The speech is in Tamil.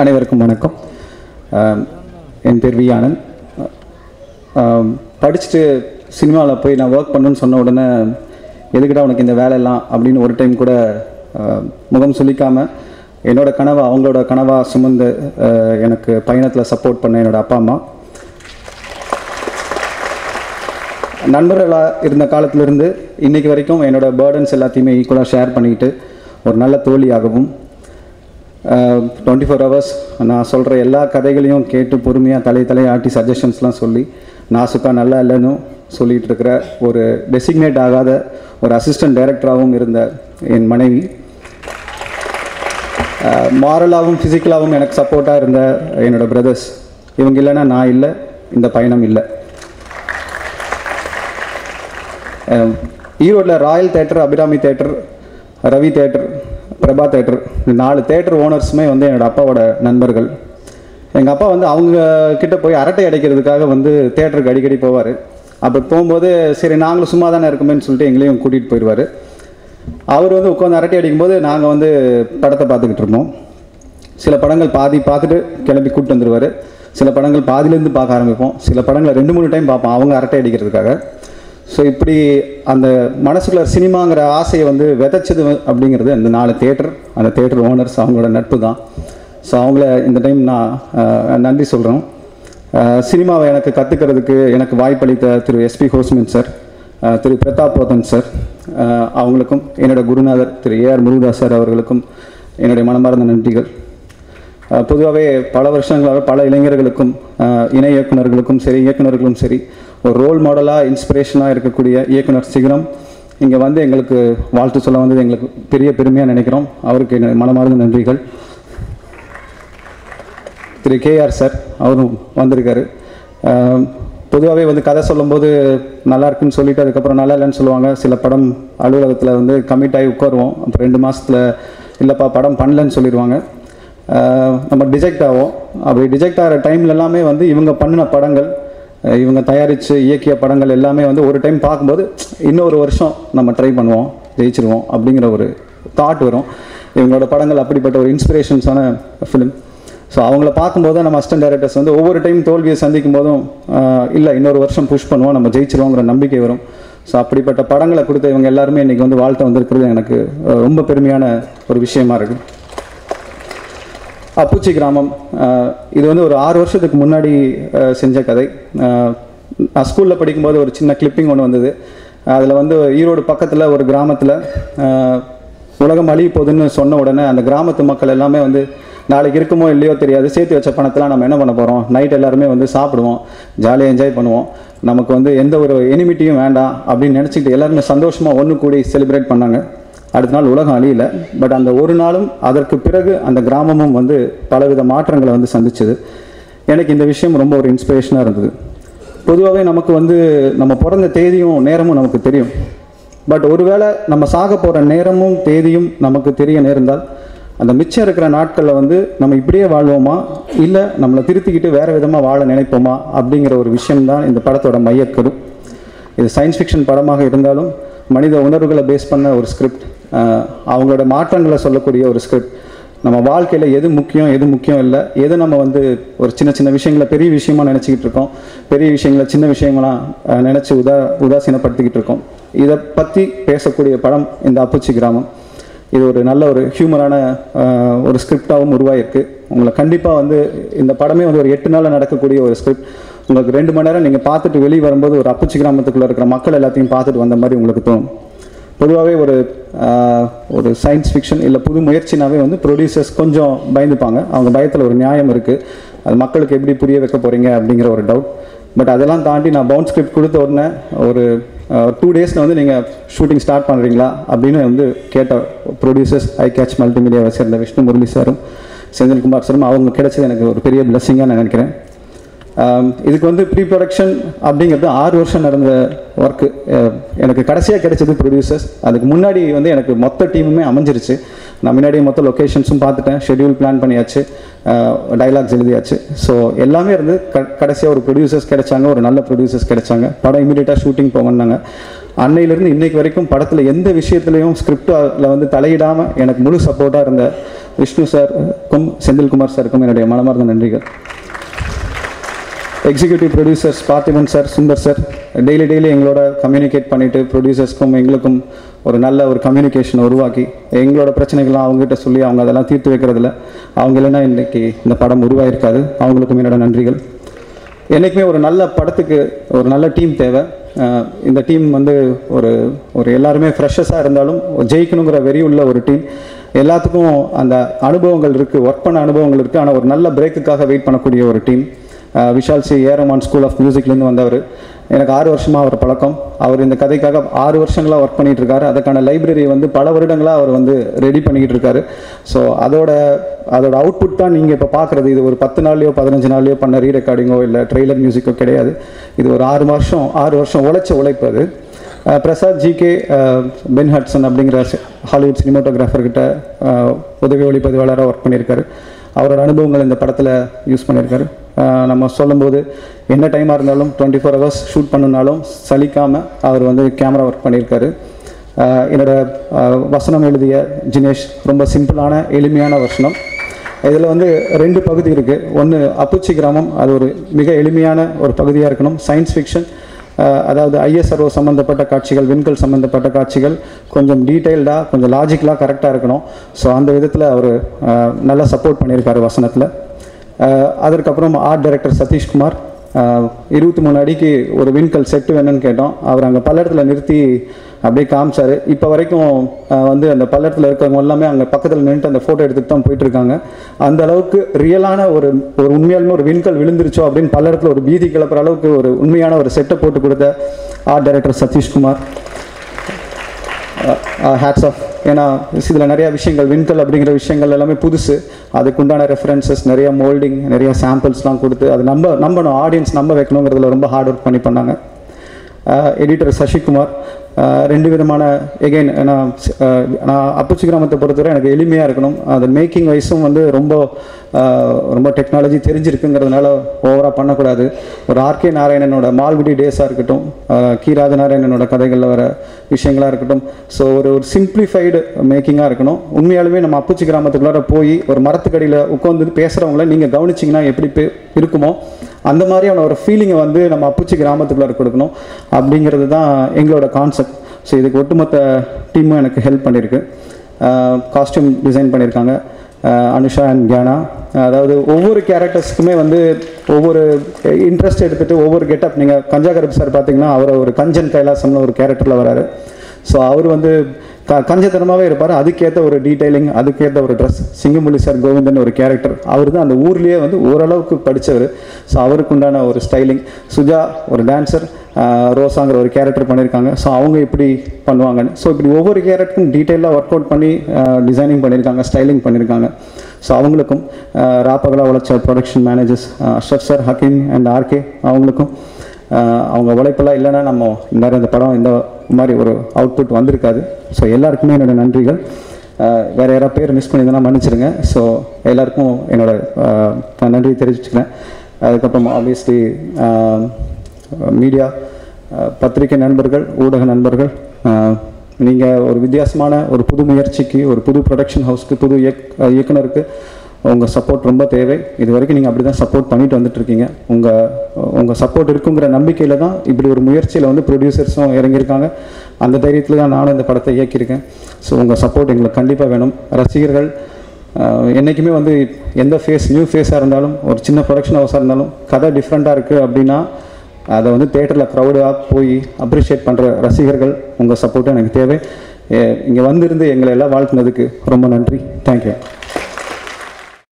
அனைவருக்கும் வணக்கம். என் பேர் வி ஆனந்த். படிச்சுட்டு சினிமாவில் போய் நான் ஒர்க் பண்ணுன்னு சொன்ன உடனே எதுக்கிட்ட உனக்கு இந்த வேலையெல்லாம் அப்படின்னு ஒரு டைம் கூட முகம் சொல்லிக்காமல் என்னோடய கனவை அவங்களோட கனவாக சுமந்து எனக்கு பயணத்தில் சப்போர்ட் பண்ண என்னோடய அப்பா அம்மா, நண்பர்களாக இருந்த காலத்திலிருந்து இன்றைக்கி வரைக்கும் என்னோடய பேர்டன்ஸ் எல்லாத்தையுமே ஈக்குவலாக ஷேர் பண்ணிக்கிட்டு ஒரு நல்ல தோழியாகவும் 24 hours நான் சொல்கிற எல்லா கதைகளையும் கேட்டு பொறுமையாக தலையாட்டி சஜஷன்ஸ்லாம் சொல்லி நாசுக்கா நல்லா இல்லைன்னு சொல்லிகிட்டு இருக்கிற ஒரு டெசிக்னேட் ஆகாத ஒரு அசிஸ்டன்ட் டைரக்டராகவும் இருந்த என் மனைவி, மாரலாகவும் ஃபிசிக்கலாகவும் எனக்கு சப்போர்ட்டாக இருந்த என்னோடய பிரதர்ஸ், இவங்க இல்லைன்னா நான் இல்லை, இந்த பயணம் இல்லை. ஈரோட்டில் Royal theatre, Abirami theatre, Ravi theatre, Prabha theatre, இந்த 4 தேட்டர் ஓனர்ஸுமே வந்து என்னோடய அப்பாவோட நண்பர்கள். எங்கள் அப்பா வந்து அவங்க கிட்ட போய் அரட்டை அடைக்கிறதுக்காக வந்து தேட்டருக்கு அடிக்கடி போவார். அப்போ போகும்போது சரி நாங்களும் சும்மா தானே இருக்குமேன்னு சொல்லிட்டு எங்களையும் கூட்டிகிட்டு போயிடுவார். அவர் வந்து உட்காந்து அரட்டை அடிக்கும்போது நாங்கள் வந்து படத்தை பார்த்துக்கிட்டு இருப்போம். சில படங்கள் பாதி பார்த்துட்டு கிளம்பி கூப்பிட்டு வந்துடுவார். சில படங்கள் பாதியிலேருந்து பார்க்க ஆரம்பிப்போம். சில படங்களை 2-3 டைம் பார்ப்போம் அவங்க அரட்டை அடிக்கிறதுக்காக. ஸோ இப்படி அந்த மனசுக்குள்ள சினிமாங்கிற ஆசையை வந்து விதைச்சது அப்படிங்கிறது அந்த 4 தேட்டர், அந்த தேட்டர் ஓனர்ஸ், அவங்களோட நட்பு தான். ஸோ அவங்கள இந்த டைம் நான் நன்றி சொல்கிறோம். சினிமாவை எனக்கு கற்றுக்கிறதுக்கு எனக்கு வாய்ப்பளித்த திரு எஸ்பி ஹோஸ்மின் சார், திரு பிரதாப் போத்தன் சார், அவங்களுக்கும் என்னோடய குருநாதர் திரு ஏஆர் முருகதாஸ் சார் அவர்களுக்கும் என்னுடைய மனமார்ந்த நன்றிகள். பொதுவாகவே பல வருஷங்களாக பல இளைஞர்களுக்கும் இணை இயக்குநர்களுக்கும் சரி இயக்குநர்களும் சரி ஒரு ரோல் மாடலாக இன்ஸ்பிரேஷனாக இருக்கக்கூடிய இயக்குனர் சிகரம் இங்கே வந்து எங்களுக்கு வாழ்த்து சொல்ல வந்தது எங்களுக்கு பெரிய பெருமையாக நினைக்கிறோம். அவருக்கு மனமார்ந்த நன்றிகள். திரு கேஆர் சார் அவரும் வந்திருக்காரு. பொதுவாகவே வந்து கதை சொல்லும்போது நல்லா இருக்குன்னு சொல்லிட்டு அதுக்கப்புறம் நல்லா இல்லைன்னு சொல்லுவாங்க. சில படம் அலுவலகத்தில் வந்து கமிட் ஆகி உட்காருவோம். அப்புறம் 2 மாதத்தில் இல்லைப்பா படம் பண்ணலன்னு சொல்லிடுவாங்க. நம்ம டிஜெக்ட் ஆகும். அப்படி டிஜெக்ட் ஆகிற டைமில் எல்லாமே வந்து இவங்க பண்ணின படங்கள், இவங்க தயாரித்து இயக்கிய படங்கள் எல்லாமே வந்து ஒரு டைம் பார்க்கும்போது இன்னொரு வருஷம் நம்ம ட்ரை பண்ணுவோம், ஜெயிச்சிருவோம் அப்படிங்கிற ஒரு தாட் வரும். இவங்களோட படங்கள் அப்படிப்பட்ட ஒரு இன்ஸ்பிரேஷன்ஸான ஃபிலிம். ஸோ அவங்கள பார்க்கும்போது நம்ம அசிஸ்டன்ட் டைரக்டர்ஸ் வந்து ஒவ்வொரு டைம் தோல்வியை சந்திக்கும் போதும் இல்லை இன்னொரு வருஷம் புஷ் பண்ணுவோம், நம்ம ஜெயிச்சிருவோங்கிற நம்பிக்கை வரும். ஸோ அப்படிப்பட்ட படங்களை கொடுத்த இவங்க எல்லாருமே இன்றைக்கி வந்து வாழ்த்து வந்திருக்கிறது எனக்கு ரொம்ப பெருமையான ஒரு விஷயமா இருக்குது. அப்புச்சி கிராமம் இது வந்து ஒரு 6 வருஷத்துக்கு முன்னாடி செஞ்ச கதை. நான் ஸ்கூலில் படிக்கும்போது ஒரு சின்ன கிளிப்பிங் ஒன்று வந்தது. அதில் வந்து ஈரோடு பக்கத்தில் ஒரு கிராமத்தில் உலகம் அழிய போகுதுன்னு சொன்ன உடனே அந்த கிராமத்து மக்கள் எல்லாமே வந்து நாளைக்கு இருக்குமோ இல்லையோ தெரியாது, சேர்த்து வச்ச பணத்தெலாம் நம்ம என்ன பண்ண போகிறோம், நைட் எல்லாருமே வந்து சாப்பிடுவோம், ஜாலியாக என்ஜாய் பண்ணுவோம், நமக்கு வந்து எந்த ஒரு எனிமிட்டியும் வேண்டாம் அப்படின்னு நினச்சிக்கிட்டு எல்லாருமே சந்தோஷமாக ஒன்று கூடி செலிப்ரேட் பண்ணாங்க. அடுத்த நாள் உலகம் அழியல. பட் அந்த ஒரு நாளும் அதற்கு பிறகு அந்த கிராமமும் வந்து பலவித மாற்றங்களை வந்து சந்திச்சது. எனக்கு இந்த விஷயம் ரொம்ப ஒரு இன்ஸ்பிரேஷனாக இருந்தது. பொதுவாகவே நமக்கு வந்து நம்ம பிறந்த தேதியும் நேரமும் நமக்கு தெரியும். பட் ஒருவேளை நம்ம சாக போகிற நேரமும் தேதியும் நமக்கு தெரிய நேர்ந்தால் அந்த மிச்சம் இருக்கிற நாட்களில் வந்து நம்ம இப்படியே வாழ்வோமா இல்லை நம்மளை திருத்திக்கிட்டு வேறு விதமாக வாழ நினைப்போமா அப்படிங்கிற ஒரு விஷயம்தான் இந்த படத்தோட மையக்கரு. இது சயின்ஸ் ஃபிக்ஷன் படமாக இருந்தாலும் மனித உணர்வுகளை பேஸ் பண்ண ஒரு ஸ்கிரிப்ட், அவங்களோட மாற்றங்களை சொல்லக்கூடிய ஒரு ஸ்கிரிப்ட். நம்ம வாழ்க்கையில் எது முக்கியம் இல்லை, எது நம்ம வந்து ஒரு சின்ன சின்ன விஷயங்களை பெரிய விஷயமாக நினச்சிக்கிட்டு இருக்கோம், பெரிய விஷயங்களை சின்ன விஷயங்களாக நினச்சி உதாசீனப்படுத்திக்கிட்டு இருக்கோம். இதை பற்றி பேசக்கூடிய படம் இந்த அப்புச்சி கிராமம். இது ஒரு நல்ல ஒரு ஹியூமரான ஒரு ஸ்கிரிப்டாகவும் உருவாயிருக்கு. உங்களை கண்டிப்பாக வந்து இந்த படமே வந்து ஒரு 8 நாளில் நடக்கக்கூடிய ஒரு ஸ்கிரிப்ட். உங்களுக்கு 2 மணி நேரம் நீங்கள் பார்த்துட்டு வெளியே வரும்போது ஒரு அப்புச்சி கிராமத்துக்குள்ளே இருக்கிற மக்கள் எல்லாத்தையும் பார்த்துட்டு வந்த மாதிரி உங்களுக்கு தோணும். பொதுவாகவே ஒரு சயின்ஸ் ஃபிக்ஷன் இல்லை புது முயற்சினாவே வந்து ப்ரொடியூசர்ஸ் கொஞ்சம் பயந்துப்பாங்க. அவங்க பயத்தில் ஒரு நியாயம் இருக்குது. அது மக்களுக்கு எப்படி புரிய வைக்க போகிறீங்க அப்படிங்கிற ஒரு டவுட். பட் அதெல்லாம் தாண்டி நான் பவுண்ட் ஸ்கிரிப்ட் கொடுத்த உடனே ஒரு 2 டேஸில் வந்து நீங்கள் ஷூட்டிங் ஸ்டார்ட் பண்ணுறீங்களா அப்படின்னு வந்து கேட்ட ப்ரொடியூசர்ஸ் ஐ கேட்ச் மல்டிமீடியாவை சேர்ந்த விஷ்ணு முரளி சாரும் செந்தில்குமார் சாரும் அவங்க கிடைச்சது எனக்கு ஒரு பெரிய பிளஸ்ஸிங்காக நான் நினைக்கிறேன். இதுக்கு வந்து ப்ரீ ப்ரொடக்ஷன் அப்படிங்கிறது 6 வருஷம் நடந்த ஒர்க்கு. எனக்கு கடைசியாக கிடைச்சது ப்ரொடியூசர்ஸ். அதுக்கு முன்னாடி வந்து எனக்கு மொத்த டீமுமே அமைஞ்சிருச்சு. நான் முன்னாடியே மொத்த லொக்கேஷன்ஸும் பார்த்துட்டேன், ஷெட்யூல் பிளான் பண்ணியாச்சு, டைலாக்ஸ் எழுதியாச்சு. ஸோ எல்லாமே இருந்து கடைசியாக ஒரு ப்ரொடியூசர்ஸ் கிடைச்சாங்க, ஒரு நல்ல ப்ரொடியூசர்ஸ் கிடைச்சாங்க. படம் இமீடியட்டாக ஷூட்டிங் போங்கன்னாங்க. அன்னையிலேருந்து இன்னைக்கு வரைக்கும் படத்தில் எந்த விஷயத்துலையும் ஸ்கிரிப்டில் வந்து தலையிடாமல் எனக்கு முழு சப்போர்ட்டாக இருந்த விஷ்ணு சாருக்கும் செந்தில்குமார் சாருக்கும் என்னுடைய மனமார்ந்த நன்றிகள். Executive producers Parthiban sir, Sundar sir daily எங்களோட கம்யூனிகேட் பண்ணிவிட்டு ப்ரொடியூசர்ஸ்க்கும் எங்களுக்கும் ஒரு நல்ல ஒரு கம்யூனிகேஷனை உருவாக்கி எங்களோட பிரச்சனைகள்லாம் அவங்ககிட்ட சொல்லி அவங்க அதெல்லாம் தீர்த்து வைக்கிறதில்ல. அவங்க இல்லைன்னா இன்றைக்கி இந்த படம் உருவாயிருக்காது. அவங்களுக்கும் என்னோட நன்றிகள். என்றைக்குமே ஒரு நல்ல படத்துக்கு ஒரு நல்ல டீம் தேவை. இந்த டீம் வந்து ஒரு எல்லாருமே ஃப்ரெஷஸாக இருந்தாலும் ஜெயிக்கணுங்கிற வெறி உள்ள ஒரு டீம். எல்லாத்துக்கும் அந்த அனுபவங்கள் இருக்குது, ஒர்க் பண்ண அனுபவங்கள் இருக்குது. ஆனால் ஒரு நல்ல பிரேக்குக்காக வெயிட் பண்ணக்கூடிய ஒரு டீம். விஷால் சி ஏரமான் ஸ்கூல் ஆஃப் மியூசிக்லேருந்து வந்தவர். எனக்கு 6 வருஷமாக அவர் பழக்கம். அவர் இந்த கதைக்காக 6 வருஷங்களாக ஒர்க் பண்ணிகிட்டு இருக்காரு. அதுக்கான லைப்ரரி வந்து பல வருடங்களாக அவர் வந்து ரெடி பண்ணிக்கிட்டு இருக்காரு. ஸோ அதோட அவுட்புட் தான் நீங்கள் இப்போ பார்க்குறது. இது ஒரு 10 நாள்லையோ 15 நாள்லையோ பண்ண ரீரெக்கார்டிங்கோ இல்லை ட்ரெய்லர் மியூசிக்கோ கிடையாது. இது ஒரு 6 வருஷம் உழைச்ச உழைப்பு. அது பிரசாத் ஜிகே பென் ஹட்சன் அப்படிங்கிற ஹாலிவுட் சினிமாட்டோகிராஃபர்கிட்ட உதவி ஒளிப்பதிவாளராக ஒர்க் பண்ணியிருக்காரு. அவரோட அனுபவங்கள் இந்த படத்தில் யூஸ் பண்ணியிருக்காரு. நம்ம சொல்லும்போது என்ன டைமாக இருந்தாலும் 24 hours ஷூட் பண்ணுனாலும் சலிக்காமல் அவர் வந்து கேமரா ஒர்க் பண்ணியிருக்காரு. என்னோட வசனம் எழுதிய ஜினேஷ் ரொம்ப சிம்பிளான எளிமையான வசனம். இதில் வந்து 2 பகுதி இருக்குது. ஒன்று அப்புச்சி கிராமம், அது ஒரு மிக எளிமையான ஒரு பகுதியாக இருக்கணும். சயின்ஸ் ஃபிக்ஷன், அதாவது ஐஎஸ்ஆர்ஓ சம்மந்தப்பட்ட காட்சிகள், விண்கல் சம்மந்தப்பட்ட காட்சிகள் கொஞ்சம் டீட்டெயில்டாக கொஞ்சம் லாஜிக்கலாக கரெக்டாக இருக்கணும். ஸோ அந்த விதத்தில் அவர் நல்லா சப்போர்ட் பண்ணியிருக்காரு வசனத்தில். அதற்கப்புறம் ஆர்ட் டைரக்டர் சதீஷ்குமார் 23 அடிக்கு ஒரு விண்கல் செட்டு வேணும்னு கேட்டோம். அவர் அங்கே பல்லடத்தில் நிறுத்தி அப்படியே காமிச்சார். இப்போ வரைக்கும் வந்து அந்த பல்லடத்தில் இருக்கிறவங்க எல்லாமே அங்கே பக்கத்தில் நின்றுட்டு அந்த ஃபோட்டோ எடுத்துகிட்டு தான் போயிட்டுருக்காங்க. அந்த அளவுக்கு ரியலான ஒரு உண்மையாலுமே ஒரு விண்கல் விழுந்துருச்சோ அப்படின்னு பல்லடத்தில் ஒரு பீதி கிளப்புற அளவுக்கு ஒரு உண்மையான ஒரு செட்டை போட்டு கொடுத்த art director Sathishkumar hats off. ஏன்னா இதில் நிறையா விஷயங்கள், விண்கல் அப்படிங்கிற விஷயங்கள் எல்லாமே புதுசு. அதுக்குண்டான ரெஃபரன்சஸ், நிறைய மோல்டிங், நிறைய சாம்பிள்ஸ்லாம் கொடுத்து அது நம்பணும், ஆடியன்ஸ் நம்ப வைக்கணுங்கிறதுல ரொம்ப ஹார்ட் ஒர்க் பண்ணி பண்ணாங்க. எடிட்டர் சசிகுமார் 2 விதமான எகெயின், நான் அப்புச்சி கிராமத்தை பொறுத்தவரை எனக்கு எளிமையாக இருக்கணும். அது மேக்கிங் வைஸும் வந்து ரொம்ப டெக்னாலஜி தெரிஞ்சிருக்குங்கிறதுனால ஓவராக பண்ணக்கூடாது. ஒரு ஆர்கே நாராயணனோட மால்குடி டேஸாக இருக்கட்டும், கி ராஜநாராயணனோட கதைகளில் வர விஷயங்களாக இருக்கட்டும், ஸோ ஒரு சிம்பிளிஃபைடு மேக்கிங்காக இருக்கணும். உண்மையாலுமே நம்ம அப்புச்சி கிராமத்துக்குள்ளார போய் ஒரு மரத்துக்கடியில் உட்காந்து பேசுகிறவங்கள நீங்கள் கவனிச்சிங்கன்னா எப்படி இருக்குமோ அந்த மாதிரியான ஒரு ஃபீலிங்கை வந்து நம்ம அப்புச்சி கிராமத்துக்குள்ளார கொடுக்கணும் அப்படிங்கிறது தான் எங்களோட கான்செப்ட். ஸோ இதுக்கு ஒட்டுமொத்த டீமும் எனக்கு ஹெல்ப் பண்ணியிருக்கு. காஸ்டியூம் டிசைன் பண்ணியிருக்காங்க அனுஷா அண்ட் கியானா. அதாவது ஒவ்வொரு கேரக்டர்ஸுக்குமே வந்து ஒவ்வொரு இன்ட்ரெஸ்ட் எடுத்துகிட்டு ஒவ்வொரு கெட்டப். நீங்கள் கஞ்சாகரப் சார் பார்த்தீங்கன்னா அவரை ஒரு கஞ்சன் கைலாசம்னு ஒரு கேரக்டரில் வராரு. ஸோ அவர் வந்து கஞ்சத்தனமாகவே இருப்பார். அதுக்கேற்ற ஒரு டீட்டெயிலிங், அதுக்கேற்ற ஒரு ட்ரெஸ். சிங்கமுள்ளி சார் கோவிந்தன் ஒரு கேரக்டர், அவர் தான் அந்த ஊர்லேயே வந்து ஓரளவுக்கு படித்தவர். ஸோ அவருக்கு உண்டான ஒரு ஸ்டைலிங். சுஜா ஒரு டான்ஸர், ரோசாங்கிற ஒரு கேரக்டர் பண்ணியிருக்காங்க. ஸோ அவங்க இப்படி பண்ணுவாங்கன்னு. ஸோ இப்படி ஒவ்வொரு கேரக்டரும் டீட்டெயிலாக ஒர்க் அவுட் பண்ணி டிசைனிங் பண்ணியிருக்காங்க, ஸ்டைலிங் பண்ணியிருக்காங்க. ஸோ அவங்களுக்கும் ராப்பகலாக உழைச்ச production managers Ashraf sir, Hakeem and RK, அவங்களுக்கும் அவங்க உழைப்பெல்லாம் இல்லைன்னா நம்ம இந்நேரம் இந்த படம் இந்த மாதிரி ஒரு அவுட்புட் வந்திருக்காது. ஸோ எல்லாருக்குமே என்னோடய நன்றிகள். வேறு யாராவது பேர் மிஸ் பண்ணியிருந்தேன்னா மன்னிச்சிடுங்க. ஸோ எல்லாருக்கும் என்னோடய நன்றி தெரிவிச்சுக்கிறேன். அதுக்கப்புறம் ஆப்வியஸ்லி மீடியா, பத்திரிகை நண்பர்கள், ஊடக நண்பர்கள், நீங்கள் ஒரு வித்தியாசமான ஒரு புது முயற்சிக்கு, ஒரு புது ப்ரொடக்ஷன் ஹவுஸ்க்கு, புது இயக்குனருக்கு உங்கள் சப்போர்ட் ரொம்ப தேவை. இது வரைக்கும் நீங்கள் அப்படி தான் சப்போர்ட் பண்ணிட்டு வந்துட்டுருக்கீங்க. உங்கள் சப்போர்ட் இருக்குங்கிற நம்பிக்கையில் தான் இப்படி ஒரு முயற்சியில் வந்து ப்ரொடியூசர்ஸும் இறங்கியிருக்காங்க. அந்த தைரியத்தில் தான் நானும் இந்த படத்தை இயக்கியிருக்கேன். ஸோ உங்கள் சப்போர்ட் எங்களுக்கு கண்டிப்பாக வேணும். ரசிகர்கள் என்றைக்குமே வந்து எந்த நியூ ஃபேஸாக இருந்தாலும், ஒரு சின்ன ப்ரொடக்ஷன் ஹவுஸாக இருந்தாலும், கதை டிஃப்ரெண்ட்டாக இருக்குது அப்படின்னா அதை வந்து தேட்டரில் க்ரௌடாக போய் அப்ரிஷியேட் பண்ணுற ரசிகர்கள் உங்கள் சப்போர்ட்டும் எனக்கு தேவை. இங்கே வந்திருந்து எங்களை எல்லாம் வாழ்த்துனதுக்கு ரொம்ப நன்றி. தேங்க்யூ.